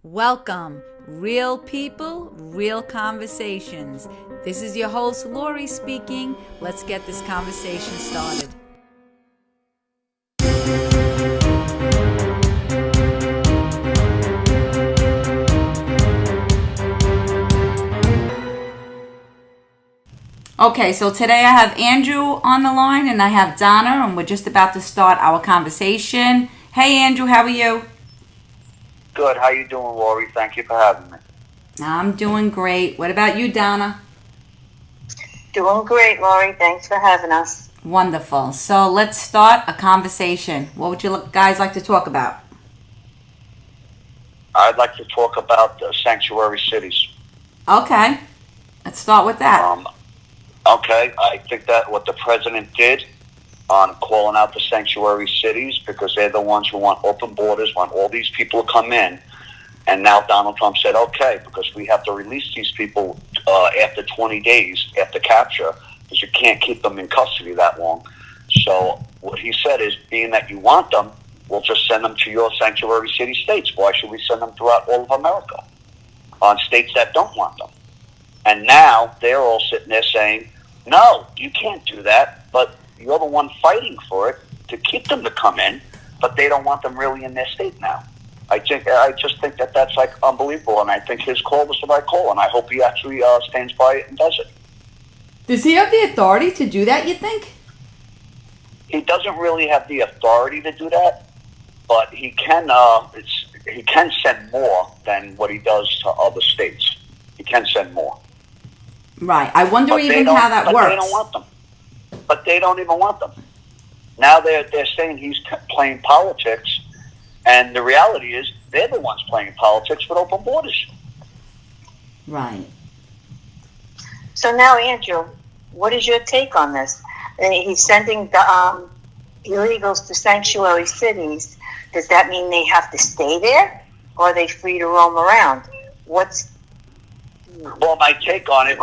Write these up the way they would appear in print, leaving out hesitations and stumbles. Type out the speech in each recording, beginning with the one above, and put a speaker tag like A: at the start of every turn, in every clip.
A: Welcome, real people, real conversations. This is your host, Lori, speaking. Let's get this conversation started. Okay, so today I have Andrew on the line and I have Donna, and we're just about to start our conversation. Hey, Andrew, how are you?
B: Good. How you doing, Lori? Thank you for having me.
A: I'm doing great. What about you, Donna?
C: Doing great, Lori. Thanks for having us.
A: Wonderful. So let's start a conversation. What would you guys like to talk about?
B: I'd like to talk about the sanctuary cities.
A: Okay, let's start with that.
B: Okay, I think that what the president did on calling out the sanctuary cities, because they're the ones who want open borders, want all these people to come in. And now Donald Trump said, okay, because we have to release these people after 20 days after capture, because you can't keep them in custody that long. So what he said is, being that you want them, we'll just send them to your sanctuary city states. Why should we send them throughout all of America on states that don't want them? And now they're all sitting there saying, no, you can't do that, but you're the one fighting for it to keep them to come in, but they don't want them really in their state now. I just think that that's like unbelievable, and I think his call was the right call, and I hope he actually stands by it and does it.
A: Does he have the authority to do that, you think?
B: He doesn't really have the authority to do that, but he can send more than what he does to other states. He can send more.
A: Right. I wonder even how that works.
B: But they don't want them. But they don't even want them. Now they're saying he's playing politics, and the reality is they're the ones playing politics with open borders.
A: Right.
C: So now, Andrew, what is your take on this? He's sending the illegals to sanctuary cities. Does that mean they have to stay there, or are they free to roam around?
B: Well, my take on it,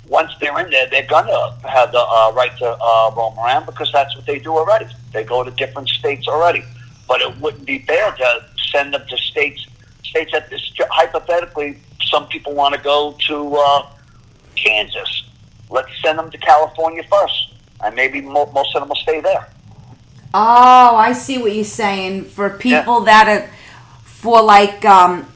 B: once they're in there, they're going to have the right to roam around, because that's what they do already. They go to different states already. But it wouldn't be bad to send them to states that, hypothetically, some people want to go to Kansas. Let's send them to California first, and maybe most of them will stay there.
A: Oh, I see what you're saying. For people that are,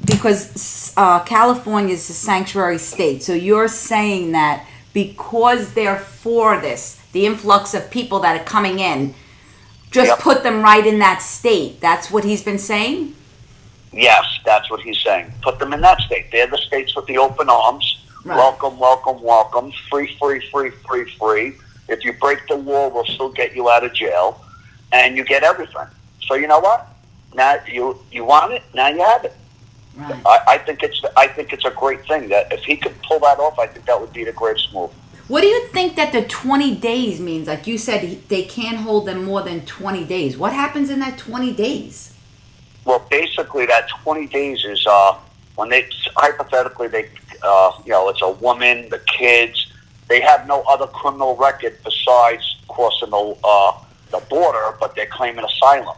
A: because California is a sanctuary state, so you're saying that because they're for this, the influx of people that are coming in, just put them right in that state. That's what he's been saying?
B: Yes, that's what he's saying. Put them in that state. They're the states with the open arms. Right. Welcome, welcome, welcome. Free, free, free, free, free. If you break the law, we'll still get you out of jail. And you get everything. So you know what? Now you want it, now you have it.
A: Right.
B: I think it's a great thing. That if he could pull that off, I think that would be the greatest move.
A: What do you think that the 20 days means? Like you said, they can't hold them more than 20 days. What happens in that 20 days?
B: Well, basically, that 20 days is when they, hypothetically, it's a woman, the kids, they have no other criminal record besides crossing the border, but they're claiming asylum.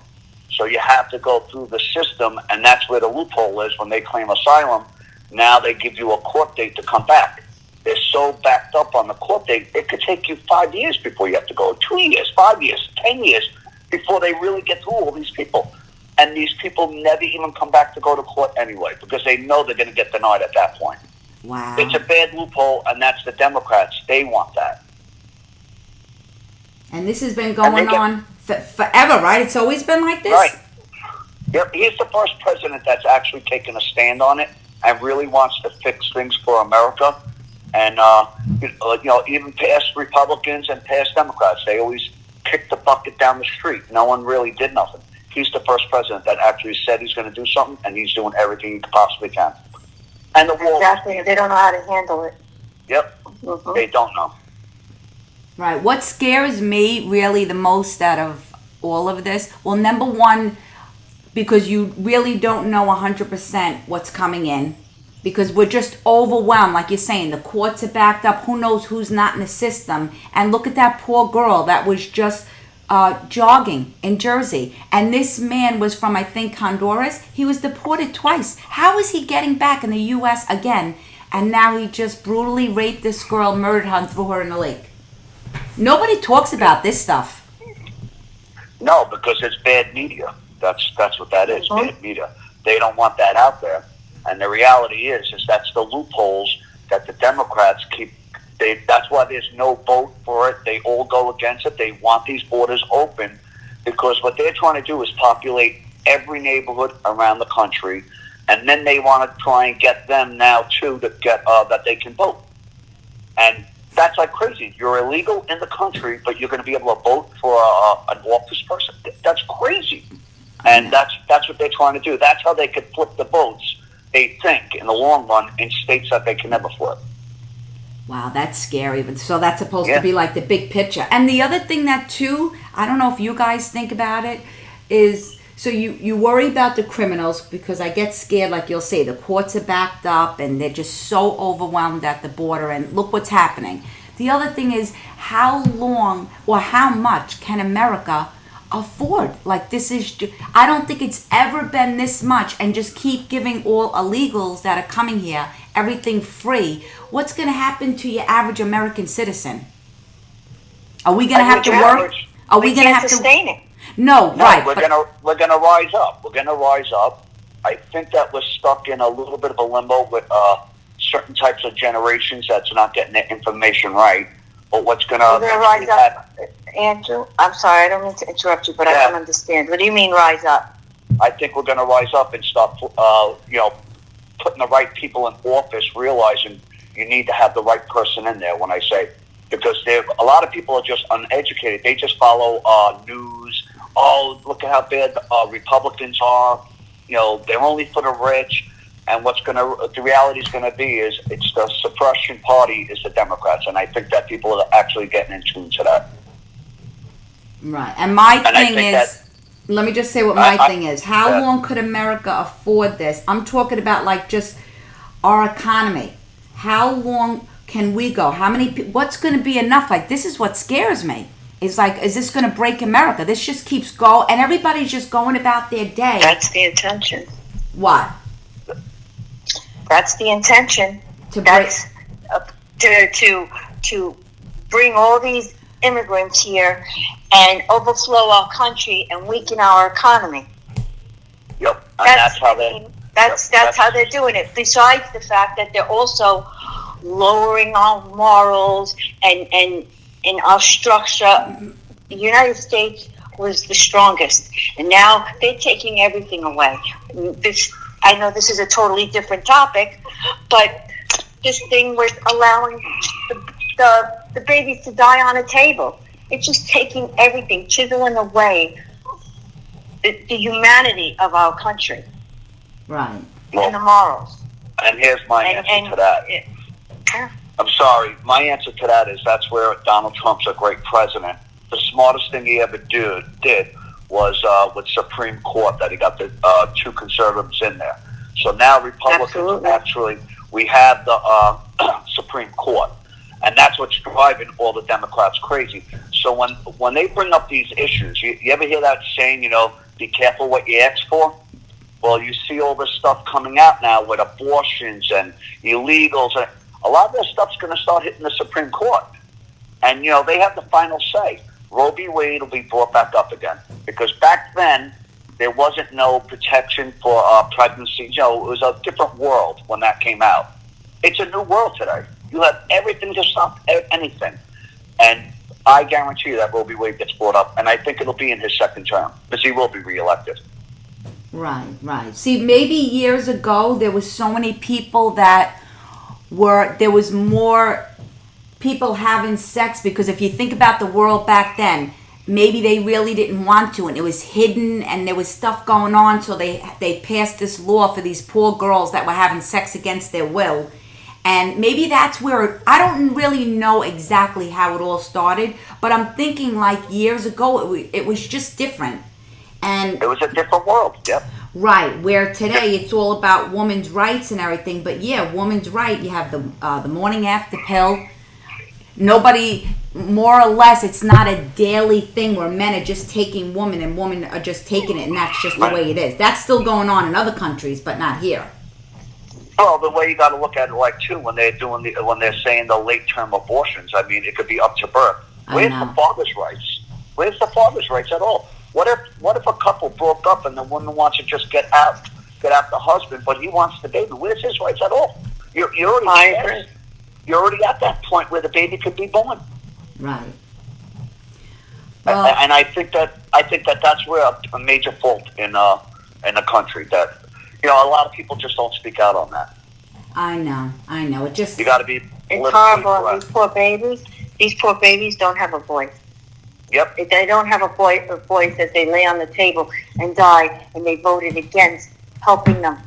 B: So you have to go through the system, and that's where the loophole is. When they claim asylum, now they give you a court date to come back. They're so backed up on the court date, it could take you 5 years before you have to go, 2 years, 5 years, 10 years, before they really get through all these people. And these people never even come back to go to court anyway, because they know they're going to get denied at that point.
A: Wow.
B: It's a bad loophole, and that's the Democrats. They want that.
A: And this has been going on forever, right? It's always been like this?
B: Right. Yep. He's the first president that's actually taken a stand on it and really wants to fix things for America. And, even past Republicans and past Democrats, they always kicked the bucket down the street. No one really did nothing. He's the first president that actually said he's going to do something, and he's doing everything he possibly can. And the wall.
C: Exactly. They don't know how to handle it.
B: Yep. Mm-hmm. They don't know.
A: Right. What scares me really the most out of all of this? Well, number one, because you really don't know 100% what's coming in. Because we're just overwhelmed, like you're saying. The courts are backed up. Who knows who's not in the system? And look at that poor girl that was just jogging in Jersey, and this man was from, I think, Honduras. He was deported twice. How is he getting back in the U.S. again? And now he just brutally raped this girl, murdered her, and threw her in the lake. Nobody talks about this stuff.
B: No, because it's bad media. That's what that is, bad media. They don't want that out there. And the reality is that's the loopholes that the Democrats keep. That's why there's no vote for it. They all go against it. They want these borders open because what they're trying to do is populate every neighborhood around the country, and then they want to try and get them now too to get that they can vote. And that's like crazy. You're illegal in the country, but you're going to be able to vote for an office person. That's crazy. And that's what they're trying to do. That's how they could flip the votes, they think, in the long run, in states that they can never flip.
A: Wow, that's scary. But so that's supposed to be like the big picture. And the other thing that too, I don't know if you guys think about it, is so you worry about the criminals because I get scared, like you'll say, the courts are backed up and they're just so overwhelmed at the border and look what's happening. The other thing is how long or how much can America afford? Like this is, I don't think it's ever been this much, and just keep giving all illegals that are coming here everything free. What's going to happen to your average American citizen? Are we going to have to work? Are we going to have to
C: sustain it?
A: No, right.
B: We're gonna rise up. We're gonna rise up. I think that we're stuck in a little bit of a limbo with certain types of generations that's not getting the information right. But what's gonna
C: rise up, Andrew? I'm sorry, I don't mean to interrupt you, but I don't understand. What do you mean rise up?
B: I think we're gonna rise up and start, putting the right people in office, realizing you need to have the right person in there. When I say, because a lot of people are just uneducated. They just follow news. Oh, look at how bad Republicans are. They're only for the rich. And the reality is going to be is it's the suppression party is the Democrats. And I think that people are actually getting in tune to that.
A: Right. And my thing is, let me just say what my thing is. How long could America afford this? I'm talking about like just our economy. How long can we go? What's going to be enough? Like, this is what scares me. It's like, is this going to break America? This just keeps going, and everybody's just going about their day.
C: That's the intention.
A: What?
C: That's the intention.
A: To break.
C: To bring all these immigrants here and overflow our country and weaken our economy.
B: Yep, and that's how they.
C: That's how they're doing it. Besides the fact that they're also lowering our morals and our structure. The United States was the strongest, and now they're taking everything away. I know this is a totally different topic, but this thing with allowing the babies to die on a table, it's just taking everything, chiseling away the humanity of our country.
A: Right.
C: And the morals.
B: And here's my answer to that. I'm sorry. My answer to that is that's where Donald Trump's a great president. The smartest thing he ever did was with Supreme Court that he got the two conservatives in there. So now Republicans actually, we have the Supreme Court. And that's what's driving all the Democrats crazy. So when they bring up these issues, you ever hear that saying, be careful what you ask for? Well, you see all this stuff coming out now with abortions and illegals. And a lot of this stuff's going to start hitting the Supreme Court. And, they have the final say. Roe v. Wade will be brought back up again. Because back then, there wasn't no protection for pregnancy. It was a different world when that came out. It's a new world today. You have everything to stop anything. And I guarantee you that Roe v. Wade gets brought up. And I think it'll be in his second term. Because he will be reelected.
A: Right. See, maybe years ago, there was so many people there was more people having sex, because if you think about the world back then, maybe they really didn't want to, and it was hidden, and there was stuff going on, so they passed this law for these poor girls that were having sex against their will. And maybe that's where, I don't really know exactly how it all started, but I'm thinking like years ago, it was just different. And
B: it was a different world, yep.
A: Right, where today it's all about women's rights and everything. But yeah, women's right. You have the morning after pill. Nobody, more or less, it's not a daily thing where men are just taking women and women are just taking it, and that's just the way it is. That's still going on in other countries, but not here.
B: Well, the way you got to look at it, like too, when they're saying the late term abortions, I mean, it could be up to birth. Where's the father's rights? Where's the father's rights at all? What if a couple broke up and the woman wants to just get out the husband, but he wants the baby? Where's his rights at all? You're already at that point where the baby could be born.
A: Right. Well,
B: And I think that that's where a major fault in the country, that a lot of people just don't speak out on that.
A: I know. It just,
B: you got to be.
C: It's horrible. These poor babies don't have a voice.
B: Yep.
C: If they don't have a voice as they lay on the table and die, and they voted against helping them.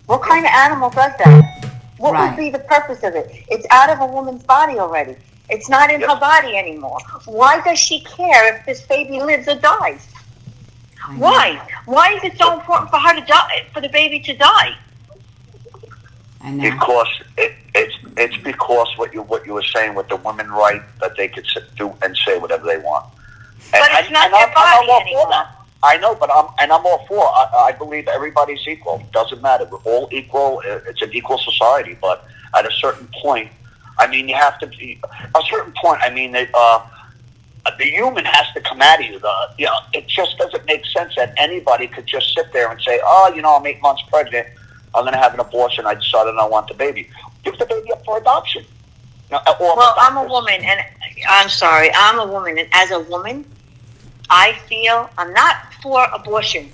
C: What kind of animal does that? What would be the purpose of it? It's out of a woman's body already. It's not in her body anymore. Why does she care if this baby lives or dies? Why? Why is it so important for her to die, for the baby to die?
A: I know.
B: Because it's because what you were saying with the women right, that they could do and say whatever they want.
C: But it's not their body anymore.
B: I know, but I'm all for. I believe everybody's equal. It doesn't matter. We're all equal. It's an equal society. But at a certain point, I mean, you have to be. A certain point, I mean, the human has to come out of you. It just doesn't make sense that anybody could just sit there and say, "Oh, I'm 8 months pregnant. I'm going to have an abortion. I decided I want the baby." Give the baby up for adoption.
C: Well, I'm a woman, and I'm sorry, I'm a woman, and as a woman, I feel I'm not for abortion,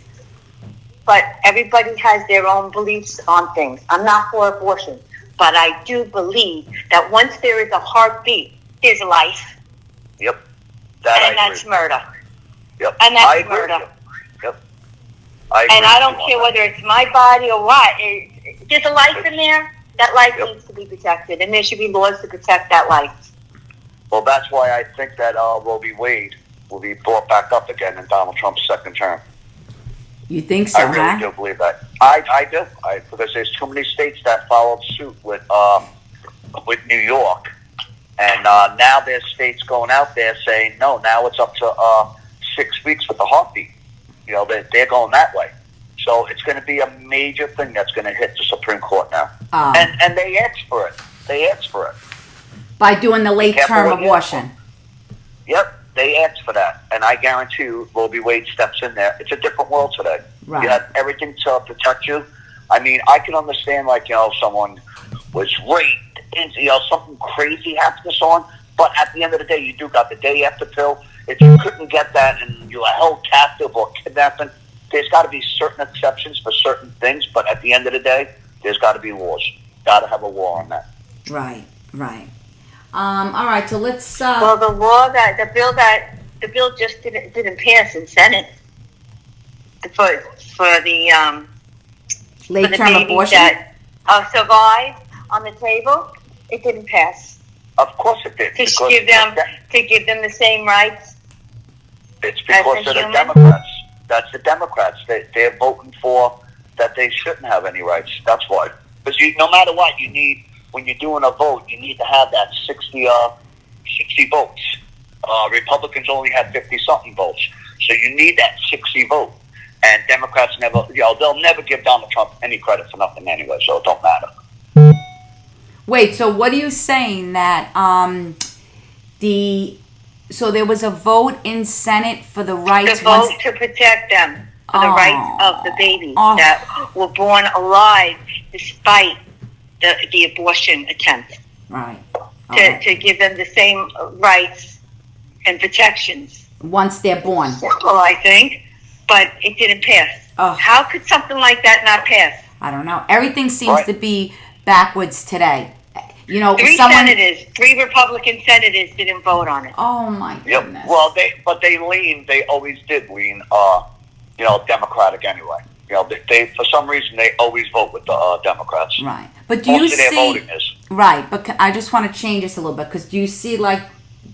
C: but everybody has their own beliefs on things. I'm not for abortion, but I do believe that once there is a heartbeat, there's life.
B: Yep.
C: That's murder.
B: Yep.
C: And that's murder.
B: Yep. I agree.
C: And I don't care whether it's my body or what. There's a life in there. That life needs to be protected, and there should be laws to protect that life.
B: Well, that's why I think that Roe v. Wade will be brought back up again in Donald Trump's second term.
A: You think so,
B: I really do believe that. I do. Because there's too many states that followed suit with New York. And now there's states going out there saying, no, now it's up to 6 weeks with the heartbeat. They're going that way. So it's going to be a major thing that's going to hit the Supreme Court now. And they asked for it.
A: By doing the late-term abortion.
B: Yep, they asked for that. And I guarantee you, Roe v. Wade steps in there. It's a different world today.
A: Right.
B: You have everything to protect you. I mean, I can understand, someone was raped, and, something crazy happened to someone. But at the end of the day, you do got the day after pill. If you couldn't get that and you were held captive or kidnapping, there's got to be certain exceptions for certain things. But at the end of the day, there's got to be laws. Got to have a law on that.
A: Right. All right, so let's.
C: Well, the bill just didn't pass in Senate for the
A: late-term abortion
C: that survived on the table. It didn't pass.
B: Of course it did.
C: To give them the same rights.
B: It's because of the Democrats. That's the Democrats. They're voting for that they shouldn't have any rights. That's why. Because no matter what, when you're doing a vote, you need to have that 60 votes. Republicans only have 50-something votes. So you need that 60 vote. And Democrats they'll never give Donald Trump any credit for nothing anyway, so it don't matter.
A: Wait, so what are you saying that so there was a vote in Senate for the rights...
C: To vote to protect them, for the rights of the babies that were born alive despite the abortion attempt.
A: Right.
C: To give them the same rights and protections.
A: Once they're born.
C: Well, I think, but it didn't pass. How could something like that not pass?
A: I don't know. Everything seems to be backwards today.
C: Three Republican senators didn't vote on it.
A: Oh my goodness.
B: Yep. Well, they always did lean, Democratic anyway. They for some reason they always vote with the Democrats.
A: Right. But do you see?
B: Their voting is.
A: Right. But I just want to change this a little bit, because do you see, like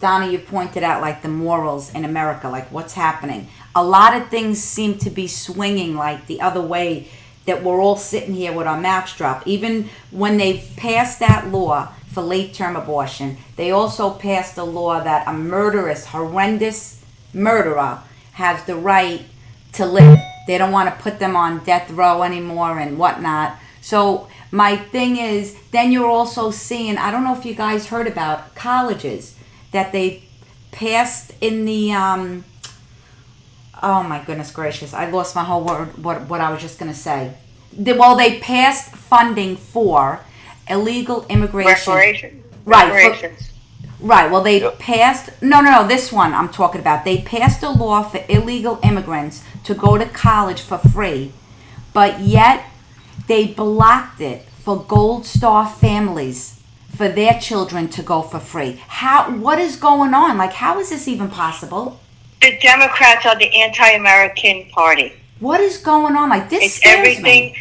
A: Donna, you pointed out, like the morals in America, like what's happening? A lot of things seem to be swinging like the other way. That we're all sitting here with our mouths dropped. Even when they've passed that law for late-term abortion. They also passed a law that a murderous, horrendous murderer has the right to live. They don't want to put them on death row anymore and whatnot. So my thing is, then you're also seeing, I don't know if you guys heard about colleges that they passed in the, oh my goodness gracious, I lost my whole word, what I was just going to say. They passed funding for illegal immigration. Right.
C: Reparations.
A: Right. Well, they passed. No. This one I'm talking about. They passed a law for illegal immigrants to go to college for free, but yet they blocked it for Gold Star families for their children to go for free. What is going on? Like, how is this even possible?
C: The Democrats are the anti-American party.
A: What is going on? Like, this
C: It's
A: scares
C: everything.
A: me.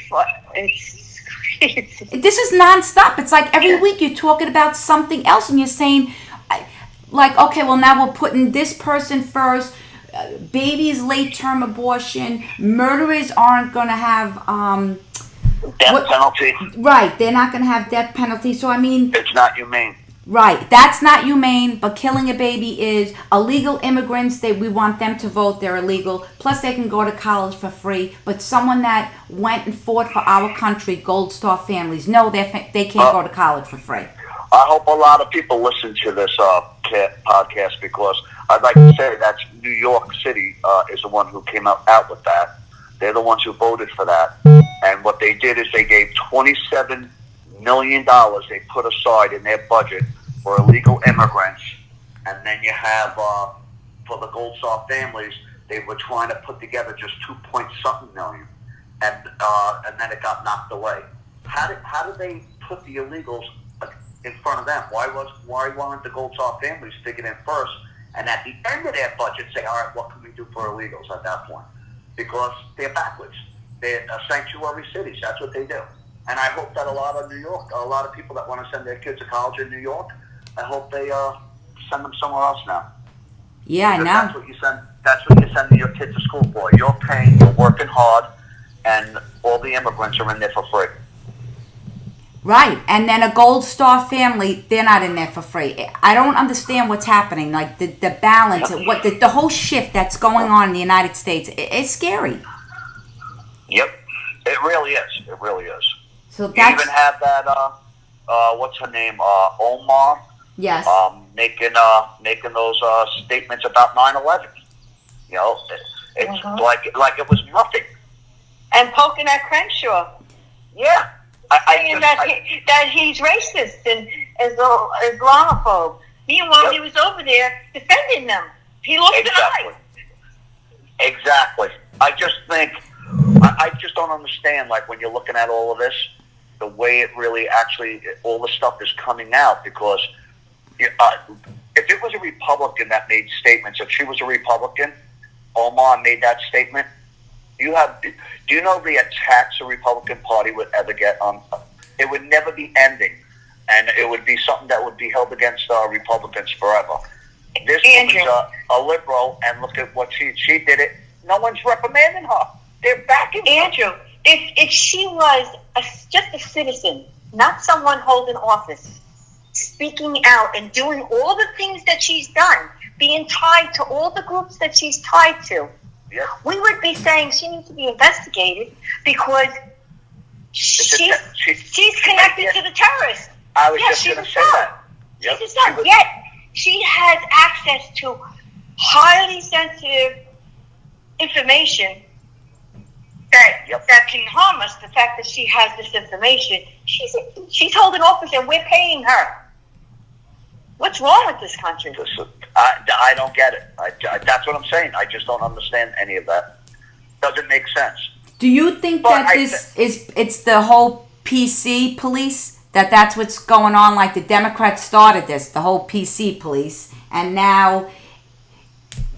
C: It's crazy.
A: This is nonstop. It's like every week you're talking about something else, and you're saying, like, okay, well, now we're putting this person first. Babies, late-term abortion. Murderers aren't going to have
B: Death penalty.
A: Right, they're not going to have death penalty. So I mean,
B: It's not humane.
A: right, that's not humane. But killing a baby is. Illegal immigrants, we want them to vote. They're illegal. Plus, they can go to college for free. But someone that went and fought for our country, Gold Star families, no, they can't go to college for free.
B: I hope a lot of people listen to this podcast, because I'd like to say that New York City is the one who came out with that. They're the ones who voted for that. And what they did is they gave $27 million they put aside in their budget for illegal immigrants. And then you have, for the Gold Star families, they were trying to put together just 2-point-something million. And then it got knocked away. How did they put the illegals in front of them? Why weren't the Gold Star families sticking in first, and at the end of their budget say, all right, what can we do for illegals at that point? Because they're backwards. They're sanctuary cities. That's what they do. And I hope that a lot of people that want to send their kids to college in New York, I hope they send them somewhere else now.
A: Yeah,
B: Because
A: I know.
B: That's what you're sending your kids to school for. You're paying, you're working hard, and all the immigrants are in there for free.
A: Right, and then a Gold Star family, they're not in there for free. I don't understand what's happening. Like the balance, the whole shift that's going on in the United States, it's scary.
B: Yep, it really is. It really is.
A: So
B: You
A: that's
B: even have that, what's her name, Omar,
A: yes,
B: making those statements about 9/11. You know, it's like it was nothing.
C: And poking at Crenshaw,
B: Yeah.
C: saying that he's racist and Islamophobe. Meanwhile, he was over there defending them. He lost an eye.
B: Exactly. I just think, I just don't understand, like, when you're looking at all of this, the way it really actually, all the stuff is coming out, because if it was a Republican that made statements, if she was a Republican, Omar made that statement, do you know the attacks the Republican Party would ever get on? It would never be ending, and it would be something that would be held against Republicans forever. This was a liberal, and look at what she did it. No one's reprimanding her. They're backing
C: Andrew, if she was just a citizen, not someone holding office, speaking out and doing all the things that she's done, being tied to all the groups that she's tied to,
B: Yep.
C: we would be saying she needs to be investigated because she's connected to the terrorists.
B: I was just going to say that. Yep.
C: She's a son. Yet she has access to highly sensitive information that can harm us. The fact that she has this information, she's holding office and we're paying her. What's wrong with this country?
B: I don't get it. That's what I'm saying. I just don't understand any of that. Doesn't make sense.
A: Do you think that it's the whole PC police, that's what's going on? Like the Democrats started this, the whole PC police, and now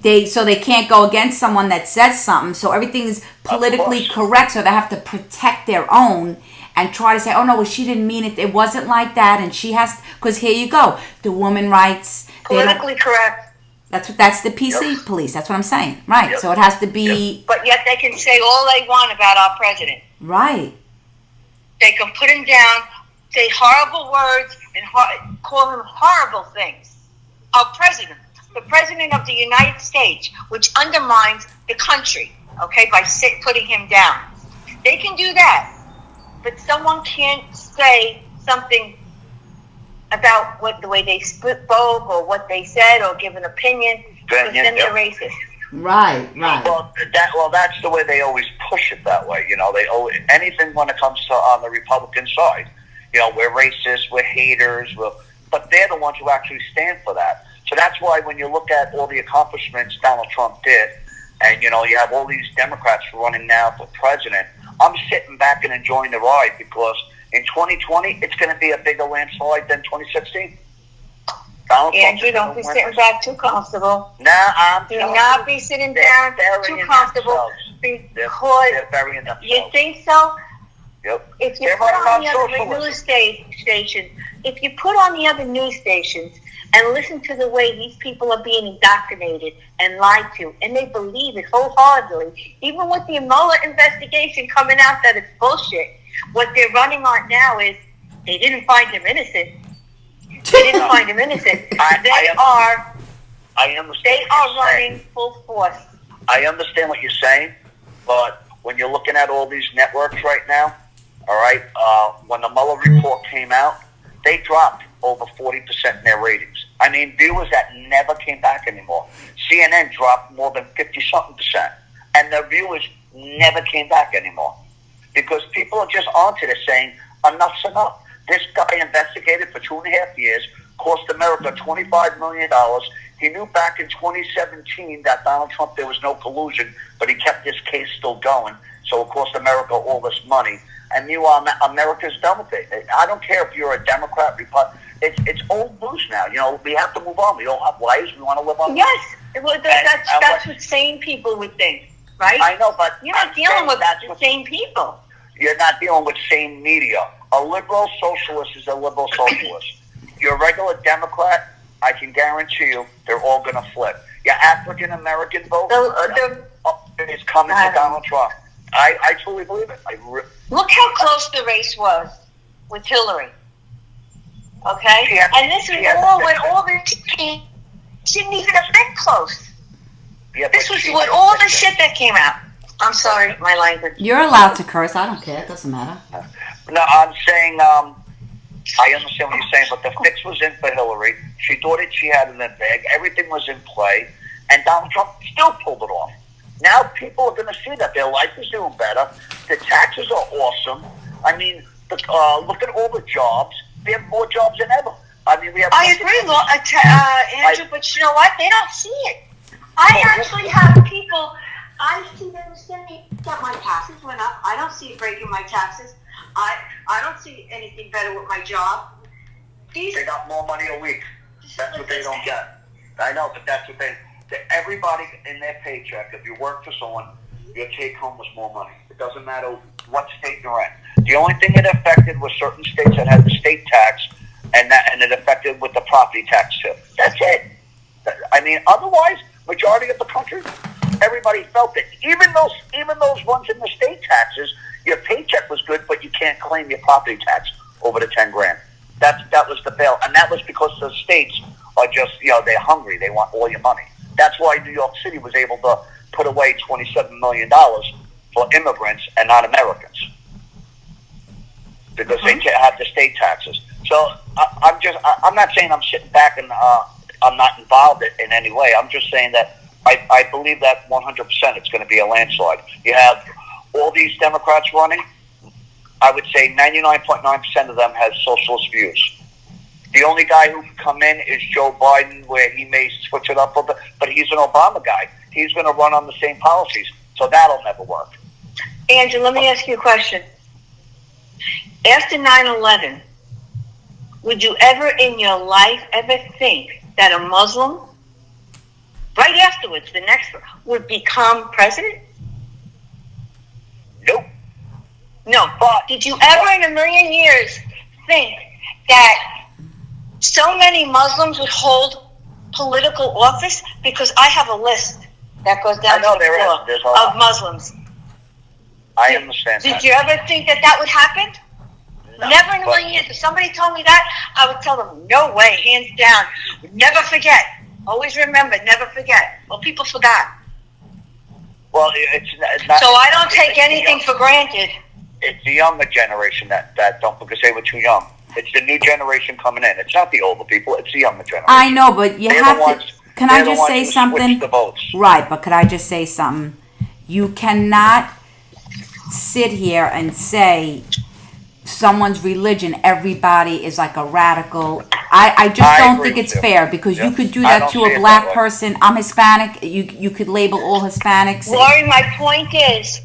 A: they can't go against someone that says something, so everything is politically correct, so they have to protect their own and try to say, oh no, well, she didn't mean it, it wasn't like that, and she has, because here you go, the woman rights.
C: Politically correct.
A: That's the PC police, that's what I'm saying, right?
B: Yep.
A: So it has to be...
C: But yet they can say all they want about our president.
A: Right.
C: They can put him down, say horrible words, and call him horrible things. Our president, the president of the United States, which undermines the country, okay, by putting him down. They can do that, but someone can't say something about the way they spoke or what they said or give an opinion, because then they're racist.
A: Right.
B: Well, that's the way they always push it that way. You know, they always, anything when it comes to on the Republican side, you know, we're racist, we're haters, but they're the ones who actually stand for that. So that's why when you look at all the accomplishments Donald Trump did, and you know, you have all these Democrats running now for president, I'm sitting back and enjoying the ride, because in 2020 it's going to be a bigger landslide than 2016.
C: Andrew, don't be sitting back too comfortable. Do not be sitting down too comfortable, because
B: they're burying themselves.
C: You think so?
B: Yep.
C: If you put on the other news stations, and listen to the way these people are being indoctrinated and lied to, and they believe it wholeheartedly, even with the Mueller investigation coming out that it's bullshit, what they're running on now is they didn't find him innocent. They didn't find him innocent. They are running full force.
B: I understand what you're saying, but when you're looking at all these networks right now, all right, when the Mueller report came out, they dropped over 40% in their ratings. I mean, viewers that never came back anymore. CNN dropped more than 50-something%, and their viewers never came back anymore, because people are just onto this saying, enough's enough. This guy investigated for 2.5 years, cost America $25 million. He knew back in 2017 that Donald Trump, there was no collusion, but he kept this case still going. So it cost America all this money. And meanwhile, America's done with it. I don't care if you're a Democrat, Republican. It's old news now. You know, we have to move on. We all have lives. We want to live on.
C: Yes, that's what sane people would think, right?
B: I know, but
C: you're not dealing with the same people.
B: You're not dealing with sane media. A liberal socialist is a liberal socialist. Your regular Democrat, I can guarantee you, they're all going to flip. Your African American vote is coming to Donald Trump. I truly believe it.
C: Look how close the race was with Hillary. Okay? And this is all when all this shouldn't even have been close.
B: Yeah,
C: this was what all the shit that came out. I'm sorry, my language.
A: You're allowed to curse. I don't care. It doesn't matter.
B: No, I'm saying, I understand what you're saying, but the fix was in for Hillary. She thought she had it in the bag. Everything was in play. And Donald Trump still pulled it off. Now people are going to see that their life is doing better. The taxes are awesome. I mean, look at all the jobs. We have more jobs than ever. I mean, we have.
C: I agree, Andrew, but you know what? They don't see it. I actually have people. I see them saying that my taxes went up. I don't see it breaking my taxes. I don't see anything better with my job.
B: They got more money a week. That's what they don't get. I know, but that's what everybody in their paycheck, if you work for someone, your take home was more money. It doesn't matter what state you're in. The only thing it affected was certain states that had the state tax, and it affected with the property tax too. That's it. I mean, otherwise, majority of the country, everybody felt it. Even those ones in the state taxes, your paycheck was good, but you can't claim your property tax over the $10,000. That was the bail, and that was because the states are just, they're hungry. They want all your money. That's why New York City was able to put away $27 million for immigrants and not Americans, because they can't have the state taxes. So I'm not saying I'm sitting back and I'm not involved in any way. I'm just saying that I believe that 100% it's going to be a landslide. You have all these Democrats running. I would say 99.9% of them has socialist views. The only guy who can come in is Joe Biden, where he may switch it up a bit, but he's an Obama guy. He's going to run on the same policies, so that'll never work.
C: Andrew, let me ask you a question. After 9/11, would you ever in your life ever think that a Muslim, right afterwards, the next one, would become president?
B: Nope.
C: No. But did you ever in a million years think that so many Muslims would hold political office? Because I have a list that goes down to the floor of Muslims.
B: I understand that.
C: Did you ever think that would happen?
B: No,
C: Never in a
B: but-
C: million years. If somebody told me that, I would tell them, no way, hands down. Never forget. Always remember, never forget. Well, people forgot.
B: Well, it's not.
C: So I don't take
B: it's the
C: anything
B: young-
C: for granted.
B: It's the younger generation that don't, because they were too young. It's the new generation coming in. It's not the older people. It's the younger generation.
A: I know, but you
B: They're
A: have
B: the ones,
A: to. Can I
B: they're the
A: just
B: ones
A: say
B: who
A: something?
B: switch the votes.
A: Right, but could I just say something? You cannot sit here and say someone's religion, everybody is like a radical. I just
B: I
A: don't
B: agree
A: think
B: with
A: it's
B: you.
A: fair, because you
B: Yeah.
A: could do
B: I
A: that
B: don't
A: to
B: see
A: a
B: it
A: black
B: that way.
A: person. I'm Hispanic. You could label all Hispanics.
C: Lori, my point is,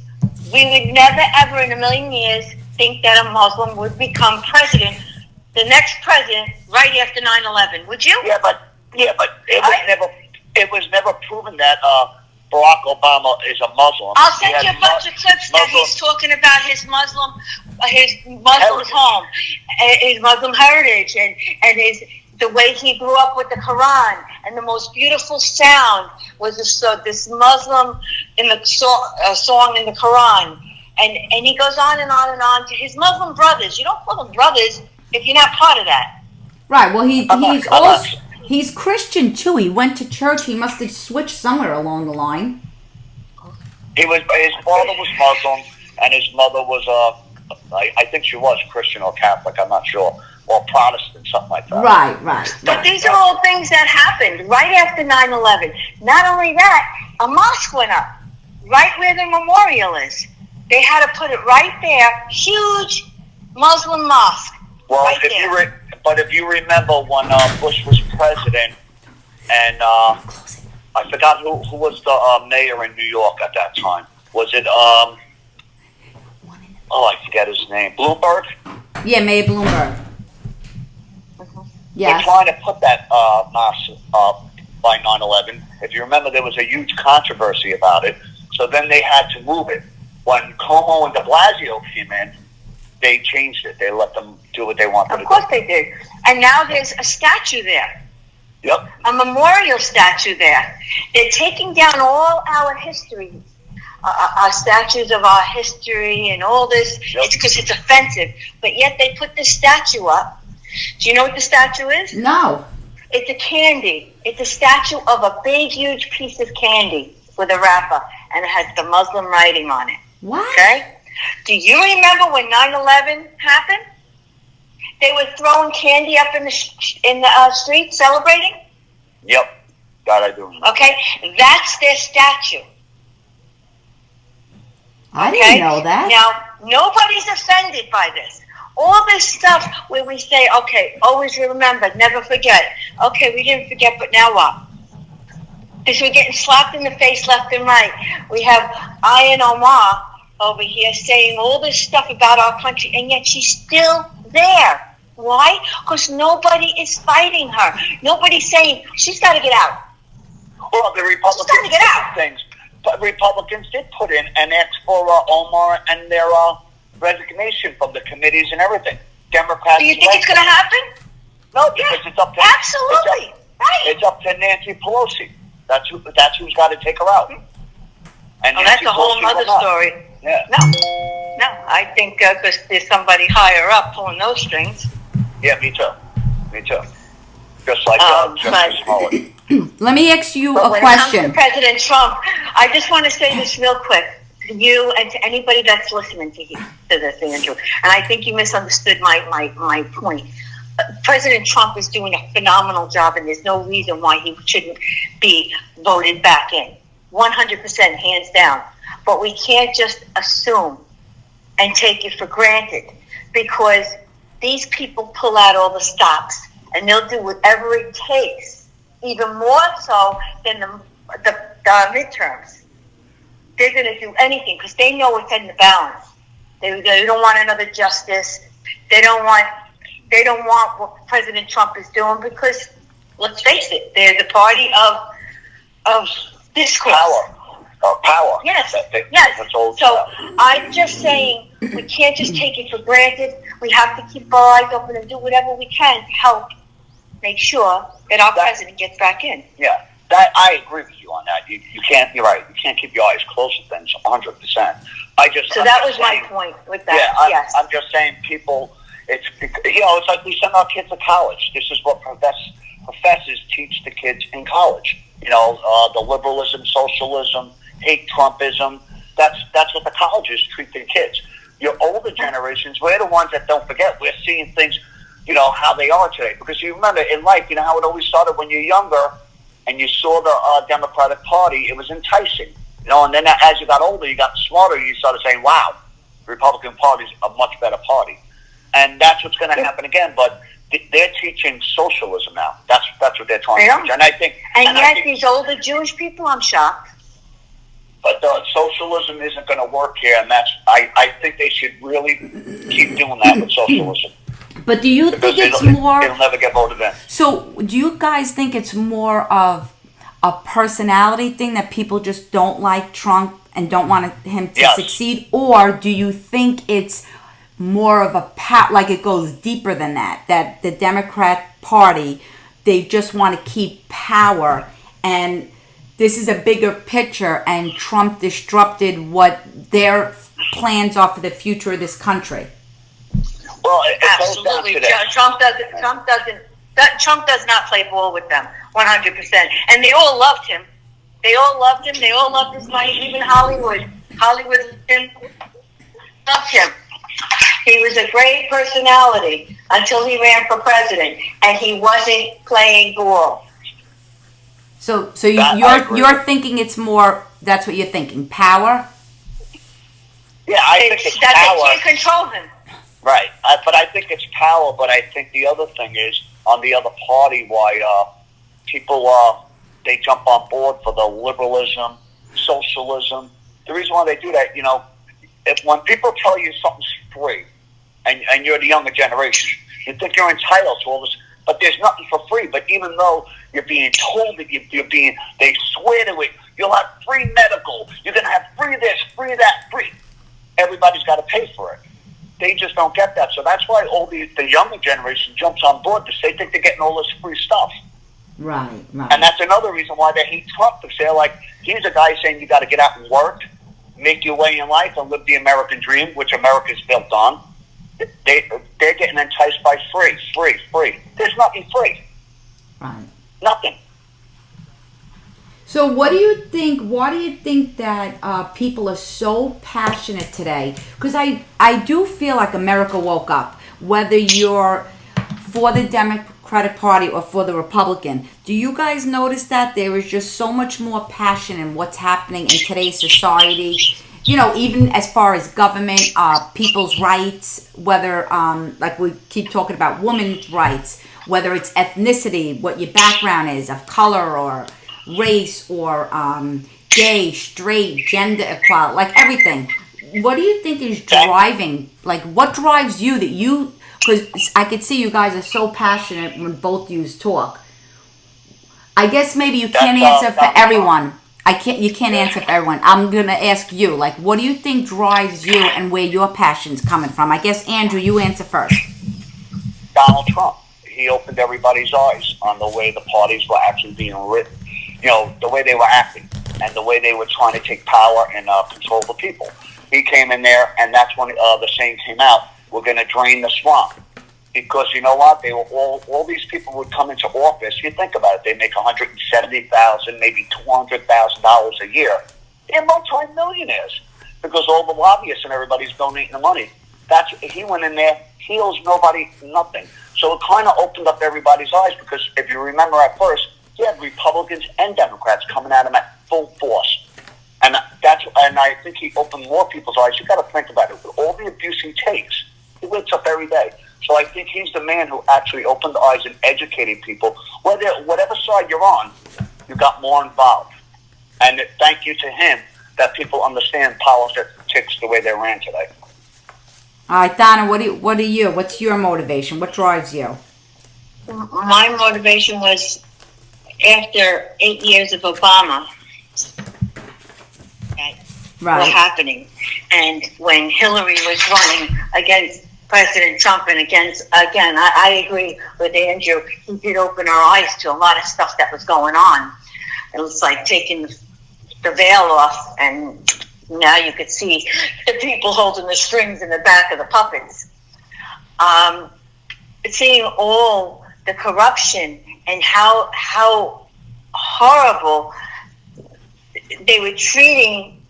C: we would never, ever in a million years think that a Muslim would become president, the next president, right after 9/11. Would you?
B: Yeah, but it was never proven that Barack Obama is a Muslim.
C: I'll
B: He
C: send
B: has
C: you a bunch of clips that
B: Muslim-
C: he's talking about his Muslim
B: Heritage.
C: home, his Muslim heritage, and the way he grew up with the Quran, and the most beautiful sound was this Muslim in the song in the Quran, and he goes on and on and on to his Muslim brothers. You don't call them brothers if you're not part of that.
A: Right. Well,
B: I'm not-
A: he's
B: I'm not-
A: also he's Christian too. He went to church. He must have switched somewhere along the line.
B: His father was Muslim, and his mother was I think she was Christian or Catholic. I'm not sure, or Protestant, something like that.
A: Right.
C: But these are all things that happened right after 9/11. Not only that, a mosque went up right where the memorial is. They had to put it right there, huge Muslim mosque.
B: Well,
C: right
B: if
C: there.
B: if you remember when Bush was president, and I forgot who was the mayor in New York at that time. Was it I forget his name. Bloomberg.
A: Yeah, Mayor Bloomberg.
B: They're
A: Yes.
B: trying to put that mosque up by 9/11. If you remember, there was a huge controversy about it. So then they had to move it. When Cuomo and de Blasio came in, they changed it. They let them do what they wanted to
C: Of course
B: do.
C: they did. And now there's a statue there,
B: Yep.
C: a memorial statue there. They're taking down all our history, our statues of our history and all this.
B: Yep.
C: It's because it's offensive. But yet they put this statue up. Do you know what the statue is?
A: No.
C: It's a candy. It's a statue of a big, huge piece of candy with a wrapper, and it has the Muslim writing on it.
A: What?
C: Okay? Do you remember when 9/11 happened? They were throwing candy up in the street, celebrating.
B: Yep. That I do remember.
C: Okay, that's their statue.
A: I
C: Okay?
A: didn't know that.
C: Now, nobody's offended by this. All this stuff where we say, okay, always remember, never forget. Okay, we didn't forget, but now what? Because we're getting slapped in the face left and right. We have Ayan Omar over here saying all this stuff about our country, and yet she's still there. Why? Because nobody is fighting her. Nobody's saying, she's got to get out.
B: Well, the Republicans
C: It's time to get out.
B: did things. But Republicans did put in an ask for Omar and their resignation from the committees and everything. Democrats.
C: Do you think it's going to happen?
B: No, because it's up to
C: Absolutely. Right.
B: It's up to Nancy Pelosi. That's who's got to take her out. And
C: Oh, that's
B: Nancy
C: a whole
B: Pelosi will
C: other
B: not.
C: story.
B: Yeah.
C: No, I think because there's somebody higher up pulling those strings.
B: Yeah, me too. Just like
C: but-
B: Justice Smollett.
A: Let me ask you
C: But
A: a
C: when it comes
A: question.
C: to President Trump, I just want to say this real quick to you and to anybody that's listening to this, Andrew. And I think you misunderstood my point. President Trump is doing a phenomenal job, and there's no reason why he shouldn't be voted back in. 100%, hands down. But we can't just assume and take it for granted, because these people pull out all the stops, and they'll do whatever it takes, even more so than the midterms. They're going to do anything because they know it's in the balance. They don't want another justice. They don't want what President Trump is doing, because let's face it, they're the party of discourse.
B: Power.
C: Yes,
B: That's all it's
C: So
B: about.
C: I'm just saying we can't just take it for granted. We have to keep our eyes open and do whatever we can to help make sure that our president gets back in.
B: Yeah, that I agree with you on that. You can't. You're right. You can't keep your eyes closed to things 100%.
C: So that was my point with that.
B: Yeah,
C: yes.
B: I'm just saying, people. it's like we send our kids to college. This is what professors teach the kids in college. The liberalism, socialism, hate Trumpism. That's what the colleges treat their kids. Your older generations, we're the ones that don't forget. We're seeing things, how they are today. Because you remember in life, how it always started when you're younger and you saw the Democratic Party, it was enticing. And then as you got older, you got smarter, you started saying, wow, the Republican Party's a much better party. And that's what's going to happen again. But they're teaching socialism now. That's what they're trying to teach. And I think...
C: And yet these older Jewish people, I'm shocked.
B: But socialism isn't going to work here, and I think they should really keep doing that with socialism.
A: But do you think it's more...
B: It'll never get voted in.
A: So do you guys think it's more of a personality thing that people just don't like Trump and don't want him to succeed? Or do you think it's more of a like it goes deeper than that the Democrat Party, they just want to keep power, and this is a bigger picture, and Trump disrupted what their plans are for the future of this country?
B: Well,
C: absolutely. Trump does not play ball with them 100%. And they all loved him. They all loved his money. Even Hollywood loved him. He was a great personality until he ran for president, and he wasn't playing ball.
A: So you're thinking it's more. That's what you're thinking. Power.
B: Yeah, I think it's power.
C: They can't control him.
B: Right, but I think it's power. But I think the other thing is on the other party why people they jump on board for the liberalism, socialism. The reason why they do that, when people tell you something's free, and you're the younger generation, you think you're entitled to all this, but there's nothing for free. But even though you're being told that they swear to it, you'll have free medical, you're going to have free this, free that, free. Everybody's got to pay for it. They just don't get that. So that's why all the younger generation jumps on board because they think they're getting all this free stuff.
A: Right.
B: And that's another reason why they hate Trump, because they're like, he's a guy saying you got to get out and work, make your way in life, and live the American dream, which America's built on. They're getting enticed by free. There's nothing free.
A: Right.
B: Nothing.
A: So what do you think? Why do you think that people are so passionate today? Because I do feel like America woke up. Whether you're for the Democratic Party or for the Republican, do you guys notice that there is just so much more passion in what's happening in today's society? Even as far as government, people's rights, whether, like we keep talking about women's rights, whether it's ethnicity, what your background is, of color or race or gay, straight, gender equality, like everything. What do you think is driving, like what drives you because I could see you guys are so passionate when both you talk. I guess maybe you can't answer for everyone. You can't answer for everyone. I'm going to ask you, like, what do you think drives you and where your passion's coming from? I guess, Andrew, you answer first.
B: Donald Trump. He opened everybody's eyes on the way the parties were actually being written. The way they were acting and the way they were trying to take power and control the people. He came in there, and that's when the saying came out, we're going to drain the swamp. Because you know what? They were all these people would come into office. You think about it, they make $170,000, maybe $200,000 a year. They're multi-millionaires because all the lobbyists and everybody's donating the money. He went in there, he owes nobody nothing. So it kind of opened up everybody's eyes because if you remember at first, you had Republicans and Democrats coming at him at full force. And I think he opened more people's eyes. You got to think about it. With all the abuse he takes, he wakes up every day. So I think he's the man who actually opened the eyes and educated people. Whatever side you're on, you got more involved. And thank you to him that people understand politics the way they ran today.
A: All right, Donna, what are you? What's your motivation? What drives you?
C: My motivation was after 8 years of Obama. Right. Were happening, and when Hillary was running against President Trump and I agree with Andrew. He did open our eyes to a lot of stuff that was going on. It was like taking the veil off, and now you could see the people holding the strings in the back of the puppets. seeing all the corruption and how horrible they were treating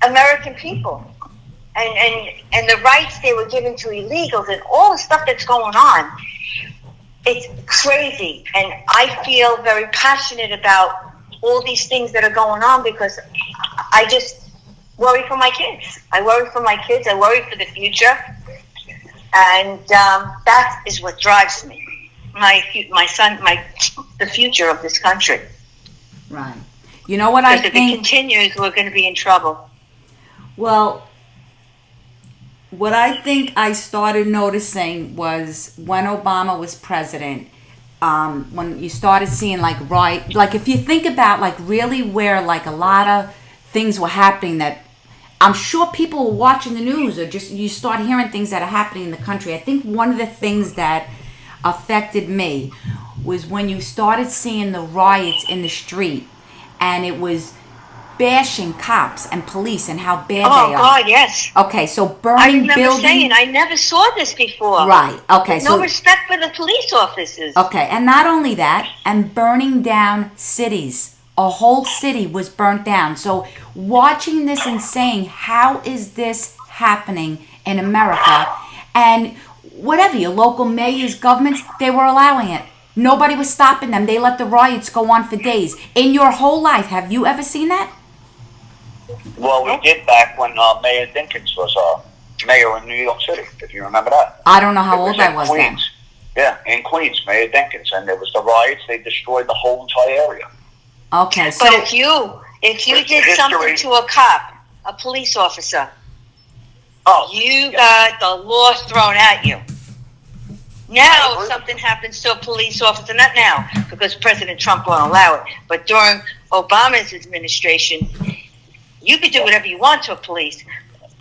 C: American people, and the rights they were giving to illegals, and all the stuff that's going on. It's crazy, and I feel very passionate about all these things that are going on because I just worry for my kids. I worry for my kids. I worry for the future, and that is what drives me. My son, the future of this country.
A: Right. You know what I
C: think?
A: think?
C: If it continues, we're going to be in trouble.
A: Well, what I think I started noticing was when Obama was president, when you started seeing like if you think about like really where like a lot of things were happening that I'm sure people were watching the news or just you start hearing things that are happening in the country. I think one of the things that affected me was when you started seeing the riots in the street and it was bashing cops and police and how bad they are.
C: Oh God, yes.
A: Okay, so
C: I
A: burning
C: remember
A: buildings.
C: saying I never saw this before.
A: Right. Okay.
C: No respect for the police officers.
A: Okay, and not only that, and burning down cities. A whole city was burnt down. So watching this and saying, how is this happening in America? And whatever, your local mayors, governments, they were allowing it. Nobody was stopping them. They let the riots go on for days. In your whole life, have you ever seen that?
B: Well, we did back when Mayor Dinkins was mayor in New York City, if you remember that.
A: I don't know how old I was then.
B: Queens. Yeah, in Queens, Mayor Dinkins. And there was the riots. They destroyed the whole entire area.
A: Okay, so...
C: But if you did something to a cop, a police officer, you got the law thrown at you. Now, if something happens to a police officer, not now, because President Trump won't allow it, but during Obama's administration, you could do whatever you want to a police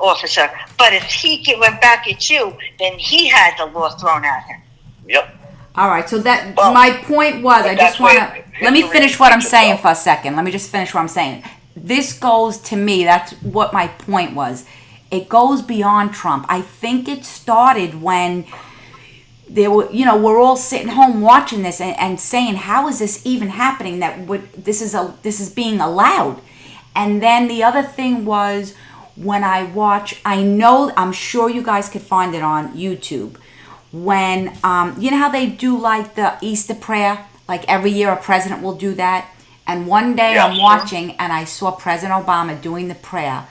C: officer. But if he went back at you, then he had the law thrown at him.
B: Yep.
A: All right, so that my point was, I just want to, let me finish what I'm saying for a second. Let me just finish what I'm saying. This goes to me, that's what my point was. It goes beyond Trump. I think it started when they were, we're all sitting home watching this and saying, how is this even happening? This is being allowed. And then the other thing was when I'm sure you guys could find it on YouTube. When, you know how they do like the Easter prayer? Like every year a president will do that. And one day I'm watching and I saw President Obama doing the prayer.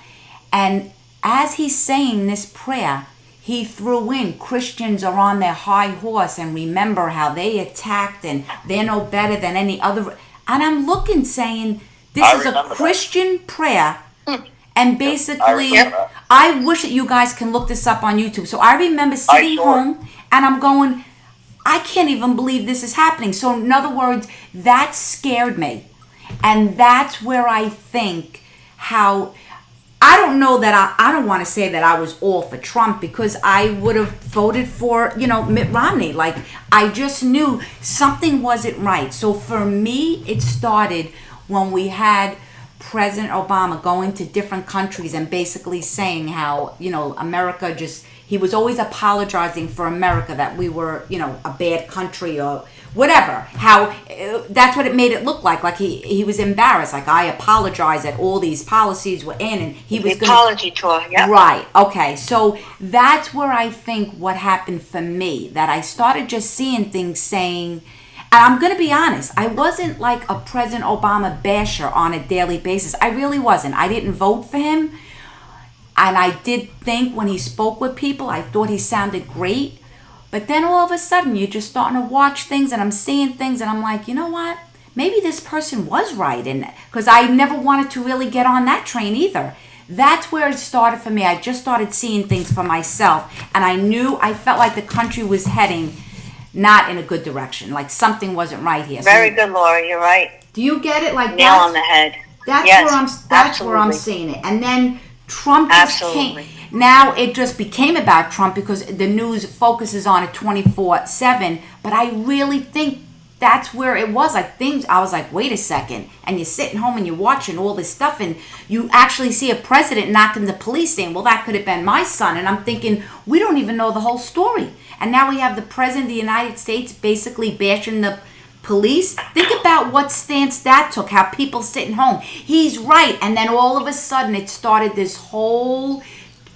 A: And as he's saying this prayer, he threw in Christians are on their high horse and remember how they attacked and they're no better than any other. And I'm looking saying, this is a Christian prayer. And basically, I wish that you guys can look this up on YouTube. So I remember sitting home and I'm going, I can't even believe this is happening. So in other words, that scared me. And that's where I think how, I don't know that I don't want to say that I was all for Trump because I would have voted for, Mitt Romney. Like, I just knew something wasn't right. So for me, it started when we had President Obama going to different countries and basically saying how, America he was always apologizing for America, that we were, a bad country or whatever. How that's what it made it look like he was embarrassed. Like, I apologize that all these policies were in, and he was
C: the apology tour. Yeah.
A: Right. Okay. So that's where I think what happened for me, that I started just seeing things saying. And I'm going to be honest, I wasn't like a President Obama basher on a daily basis. I really wasn't. I didn't vote for him. And I did think when he spoke with people, I thought he sounded great. But then all of a sudden, you're just starting to watch things and I'm seeing things and I'm like, you know what? Maybe this person was right. Because I never wanted to really get on that train either. That's where it started for me. I just started seeing things for myself. And I felt like the country was heading not in a good direction. Like something wasn't right here.
C: Very good, Laura. You're right.
A: Do you get it? Like
C: nail on the head.
A: That's where I'm seeing it. And then Trump just came. Now it just became about Trump because the news focuses on it 24/7. But I really think that's where it was. Like things, I was like, wait a second. And you're sitting home and you're watching all this stuff, and you actually see a president knocking the police saying, well, that could have been my son. And I'm thinking, we don't even know the whole story. And now we have the president of the United States basically bashing the police. Think about what stance that took, how people sitting home. He's right. And then all of a sudden it started this whole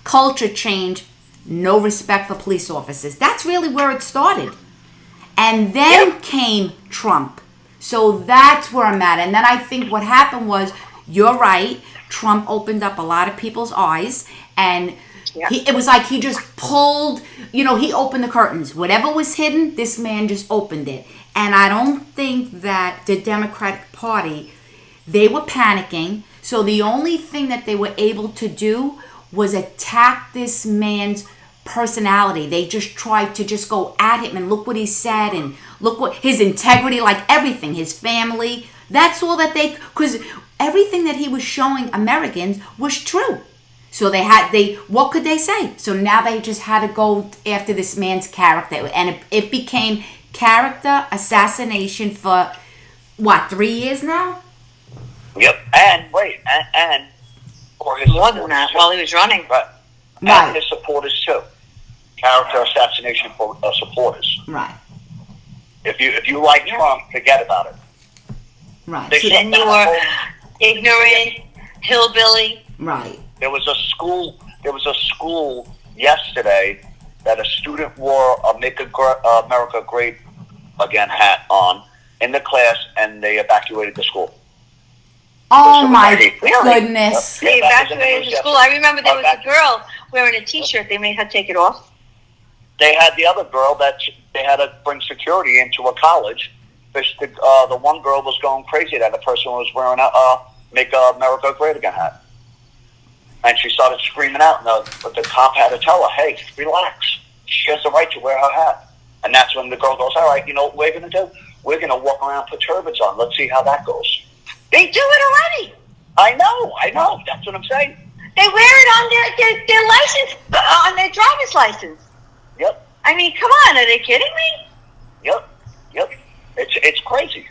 A: culture change. No respect for police officers. That's really where it started. And then came Trump. So that's where I'm at. And then I think what happened was, you're right, Trump opened up a lot of people's eyes. And it was like he just pulled, he opened the curtains. Whatever was hidden, this man just opened it. And I don't think that the Democratic Party, they were panicking. So the only thing that they were able to do was attack this man's personality. They just tried to just go at him, and look what he said, and look what his integrity, like everything, his family. That's all that because everything that he was showing Americans was true. So what could they say? So now they just had to go after this man's character, and it became character assassination for 3 years now?
B: Yep. And wait, and for his
C: more than that, while he was running.
B: Right. And his supporters too. Character assassination for supporters.
A: Right.
B: If you like Trump, forget about it.
A: Right.
C: So then you were ignorant, hillbilly.
A: Right.
B: There was a school yesterday that a student wore a Make America Great Again hat on in the class, and they evacuated the school.
A: Oh my goodness.
C: They evacuated the school. I remember there was a girl wearing a t-shirt. They made her take it off.
B: They had the other girl that they had to bring security into a college. The one girl was going crazy that the person was wearing a Make America Great Again hat. And she started screaming out, but the cop had to tell her, hey, relax. She has the right to wear her hat. And that's when the girl goes, all right, you know what we're going to do? We're going to walk around and put turbans on. Let's see how that goes.
C: They do it already.
B: I know. That's what I'm saying.
C: They wear it on their license, on their driver's license.
B: Yep.
C: I mean, come on, are they kidding me?
B: Yep. It's crazy.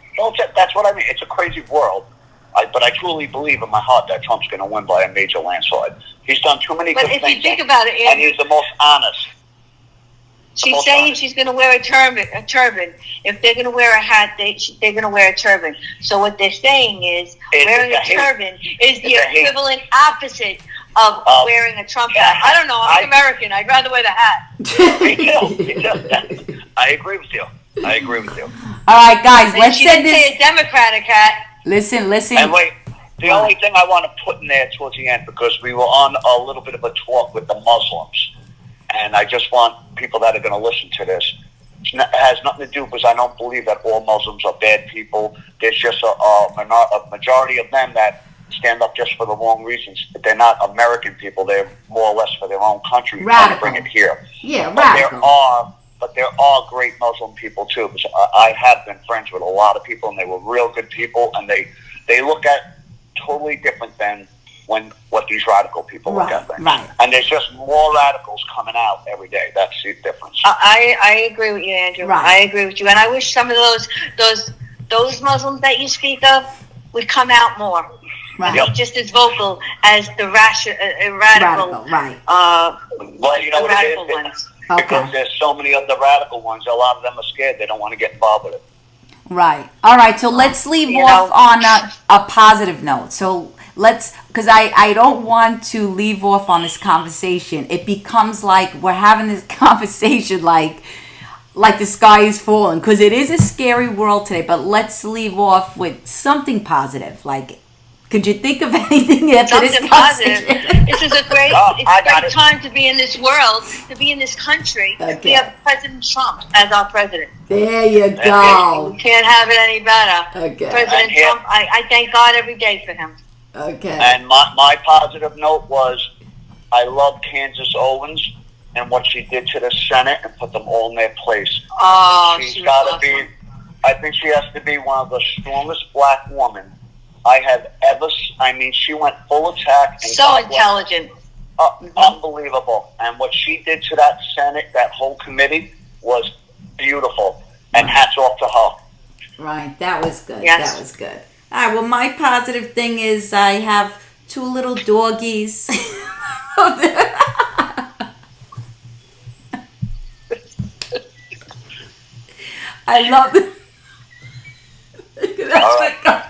B: That's what I mean. It's a crazy world. But I truly believe in my heart that Trump's going to win by a major landslide. He's done too many good things.
C: But if you think about it,
B: and he's the most honest.
C: She's saying she's going to wear a turban. If they're going to wear a hat, they're going to wear a turban. So what they're saying is wearing a turban is the equivalent opposite of wearing a Trump hat. I don't know. I'm American. I'd rather wear the hat.
B: Me too. I agree with you.
A: All right, guys, let's send this.
C: Say a Democratic hat.
A: Listen.
B: And wait, the only thing I want to put in there towards the end, because we were on a little bit of a talk with the Muslims, and I just want people that are going to listen to this. It has nothing to do because I don't believe that all Muslims are bad people. There's just a majority of them that stand up just for the wrong reasons. They're not American people. They're more or less for their own country.
A: Radical.
B: Trying to bring it here.
A: Yeah, radical.
B: But there are great Muslim people too. Because I have been friends with a lot of people, and they were real good people, and they look at totally different than what these radical people look at things.
A: Right.
B: And there's just more radicals coming out every day. That's the difference.
C: I agree with you, Andrew.
A: Right.
C: I agree with you, and I wish some of those Muslims that you speak of would come out more.
A: Right.
C: Be just as vocal as the radical.
A: Right.
B: Well, you know what
C: radical
B: it is?
C: ones.
A: Okay.
B: Because there's so many of the radical ones, a lot of them are scared. They don't want to get involved with it.
A: Right. All right. So let's leave off on a positive note. So because I don't want to leave off on this conversation. It becomes like we're having this conversation like the sky is falling, because it is a scary world today. But let's leave off with something positive. Like, could you think of anything after this conversation?
C: Positive. This is a great, great time to be in this world, to be in this country.
A: Okay.
C: We have President Trump as our president.
A: There you go.
C: We can't have it any better.
A: Okay.
C: President Trump, I thank God every day for him.
A: Okay.
B: And my positive note was, I love Candace Owens and what she did to the Senate and put them all in their place.
C: Oh,
B: She's got to be. I think she has to be one of the strongest black women I have ever. I mean, she went full attack. And
C: so intelligent.
B: Unbelievable. And what she did to that Senate, that whole committee, was beautiful. And hats off to her.
A: Right, that was good.
C: Yes.
A: That was good. All right, well, my positive thing is I have 2 little doggies. I love them.
B: All right.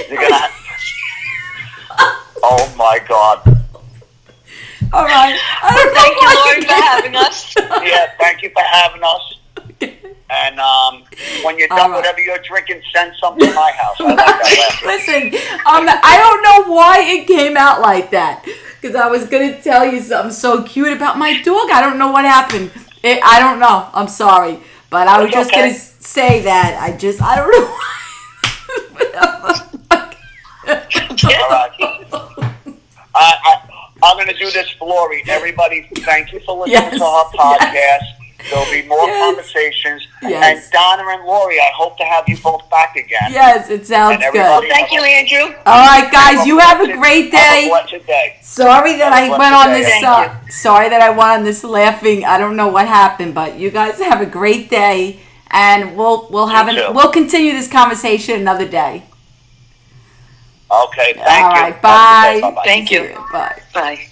B: You're gonna. Oh my God.
A: All right. I don't know
C: Thank you,
A: why
C: Lori, for having us.
B: Yeah, thank you for having us. And when you're
A: All
B: done,
A: right.
B: whatever you're drinking, send some to my house. I like that laugh.
A: Listen, I don't know why it came out like that. Because I was going to tell you something so cute about my dog. I don't know what happened. I don't know. I'm sorry. But I was
B: It's
A: just
B: okay.
A: going to say that. I don't know
B: All right. I'm going to do this for Lori. Everybody, thank you for listening
A: Yes,
B: to our podcast. There'll be more
A: Yes.
B: conversations.
A: Yes.
B: And Donna and Lori, I hope to have you both back again.
A: Yes, it sounds
B: And
A: good.
B: everybody-
C: Thank you, Andrew.
A: All right, guys, you have a great
B: Have a
A: day.
B: blessed day.
A: Sorry that I
B: Have a
A: went on
B: blessed
A: this.
B: day.
C: Thank
A: Sorry that I went on this laughing. I don't know what happened, but you guys have a great day, and we'll have
B: You too.
A: we'll continue this conversation another day.
B: Okay, thank
A: All
B: you.
A: right,
B: Have a good day.
A: bye.
B: Bye-bye.
C: Thank you.
A: Bye.
C: Bye.